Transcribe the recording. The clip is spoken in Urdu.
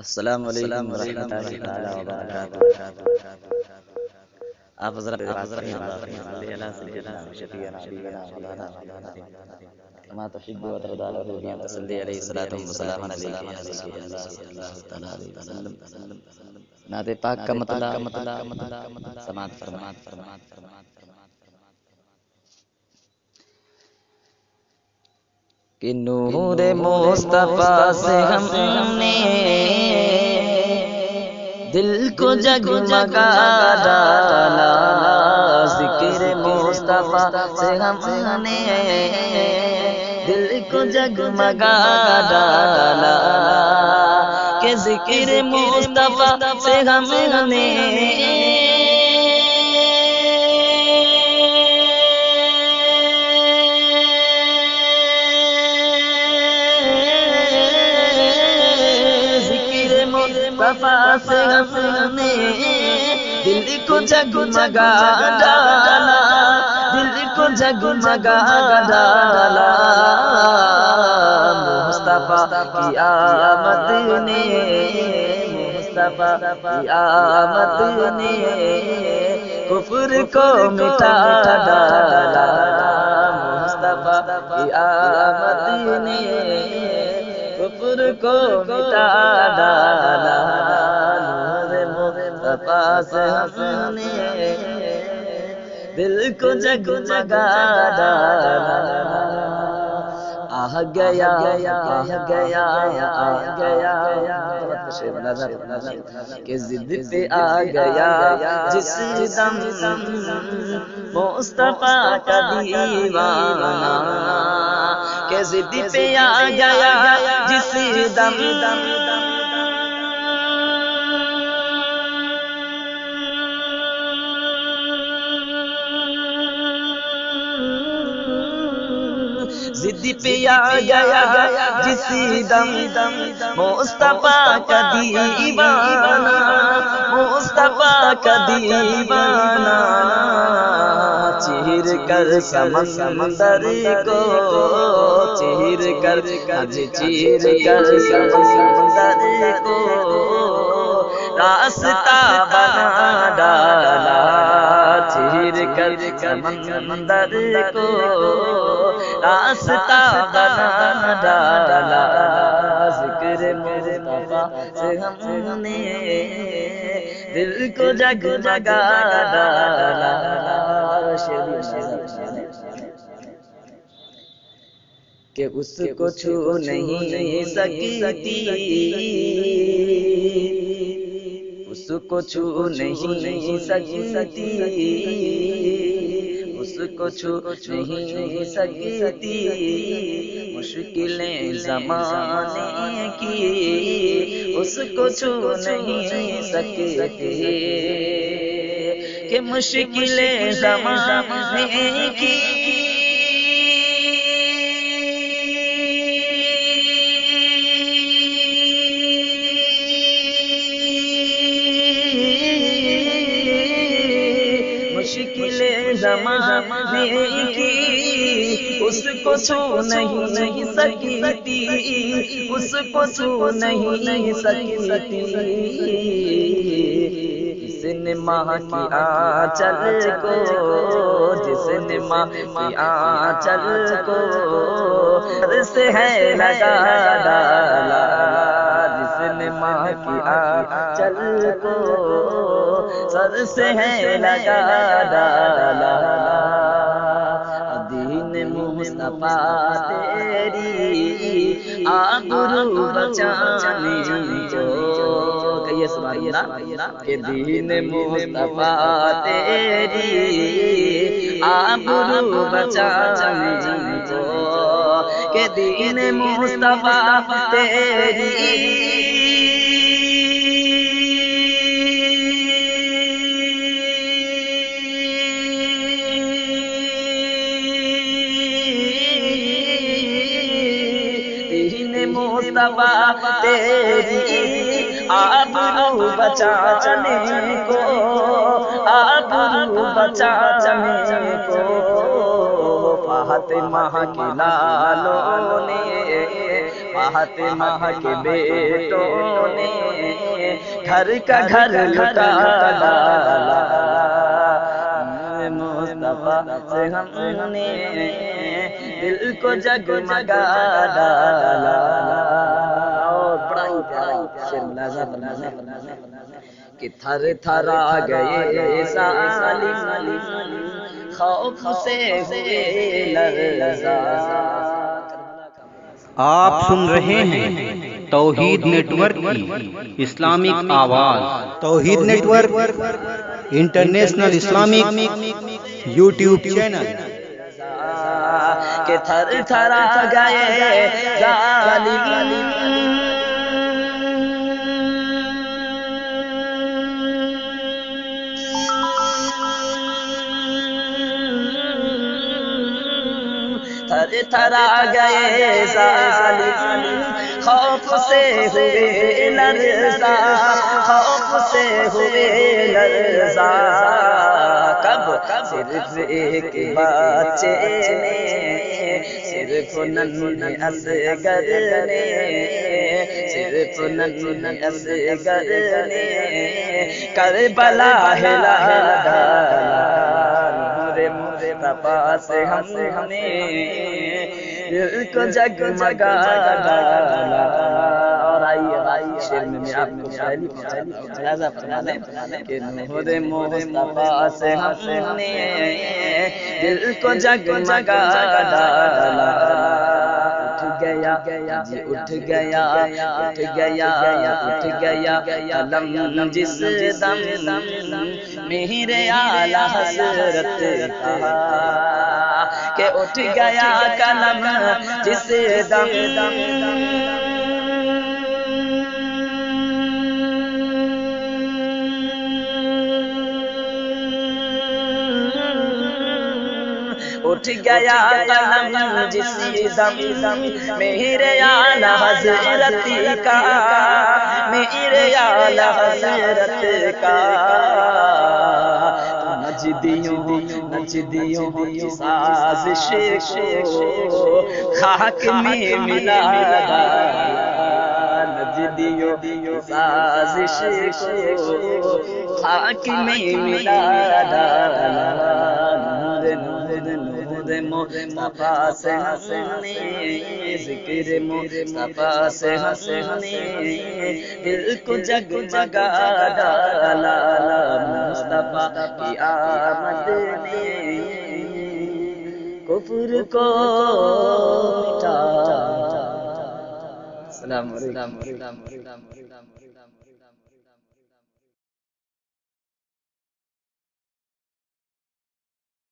السلام علیکم ورحمۃ اللہ تعالی وبرکاتہ۔ آپ حضرات كما تحب وترضى على ربي أن تصلي عليه صلاة وسلام عليك يا رسول الله صلى الله تعالى عليه وسلم۔ نعت پاک کا مطلع سماعت فرمائیں۔ کہ نور مصطفیٰ سے ہم نے دل کو جگمگا ڈالا، ذکر مصطفیٰ سے ہم نے دل کو جگمگا ڈالا، کہ ذکر مصطفیٰ سے ہم نے مصطفیٰ سے ہم نے دل کو جگمگا ڈالا، دل کو جگمگا ڈالا، مصطفیٰ کی آمد نے، مصطفیٰ کی آمد نے کفر کو مٹا ڈالا، مصطفیٰ کی آمد نے کفر کو مٹا ڈالا، نور مصطفیٰ سے ہم نے دل کو جگمگا ڈالا۔ آ گیا آ گیا آ گیا کہ ضد پہ آ گیا جس دم مصطفیٰ کا دیوانہ، کہ ضد پہ آ گیا جس دم ضد پہ آ گیا جس دم مصطفیٰ کا دیوانہ، مصطفیٰ کا دیوانہ، چیر کر سمندر کو، چیر کر چیر کر سمندر کو راستہ بنا ڈالا، چیر کر سمندر کو راستہ بنا ڈالا، ذکر مصطفیٰ سے ہم نے دل کو جگمگا ڈالا۔ کہ اس کو چھو نہیں سکتی، اس کو چھو نہیں سکتی، اس کو چھو نہیں سکتی، مشکلیں زمانے کی اس کو چھو نہیں سکتی، کہ مشکلیں زمانے کی مشکلیں زمانے کی اس کو چھو نہیں سکتی، اس کو چھو نہیں سکتی، جس نے ماں کی آنچل کو، جس نے ماں کی آنچل کو سر سے ہے لگا ڈالا، جس نے ماں کی آنچل کو سر سے ہے لگا ڈالا، دین مصطفیٰ تیری آبرو بچانے کو، کہیے سبحان اللہ، کہ دین مصطفیٰ تیری آبرو بچانے کو، کہ دین مصطفیٰ تیری مصطفیٰ تیری آبرو بچانے کو، آبرو بچانے کو، فاطمہ کے لالوں نے، فاطمہ کے بیٹوں نے گھر کا گھر لٹا ڈالا مصطفیٰ سے ہم نے دل کو جگمگا ڈالا. اور بڑا ہی پیارا شعر ملاحظہ فرمانا کہ تھر تھر آ گئے ظالم خوف سے ہوئے لرزا. آپ سن رہے ہیں توحید نیٹ ورک کی اسلامک آواز. Tauheed network international Islamic YouTube channel. کہ تھر تھر آ گئے ظالم تھر تھر آ گئے ظالم خوف سے ہوئے لرزا خوف سے ہوئے لرزا. کب صرف ایک بچے نے صرف ننھے اصغر نے صرف ننھے اصغر نے کربلا ہلا ڈالا. مصطفیٰ سے ہم نے دل کو جگمگا ڈالا. اور آئیے شعر میں آپ کو پہلی ملاحظہ فرمانے کہ نور مصطفیٰ سے ہم نے دل کو جگمگا ڈالا. اٹھ گیا جی اٹھ گیا اٹھ گیا اٹھ گیا قلم جس دم میرے اعلی حضرت کا کہ اٹھ گیا قلم جس دم اٹھ گیا قلم جس دم میرے اعلی حضرت کا میرے اعلی حضرت کا. نجدیوں کی سازش کو خاک میں ملا ڈالا. نجدیوں کی سازش کو خاک میں ملا ڈالا. مصطفیٰ سے ہم نے ذکر مصطفیٰ سے ہم نے دل کو جگمگا ڈالا. مصطفیٰ کی آمد نے کفر کو مٹا. السلام علیکم.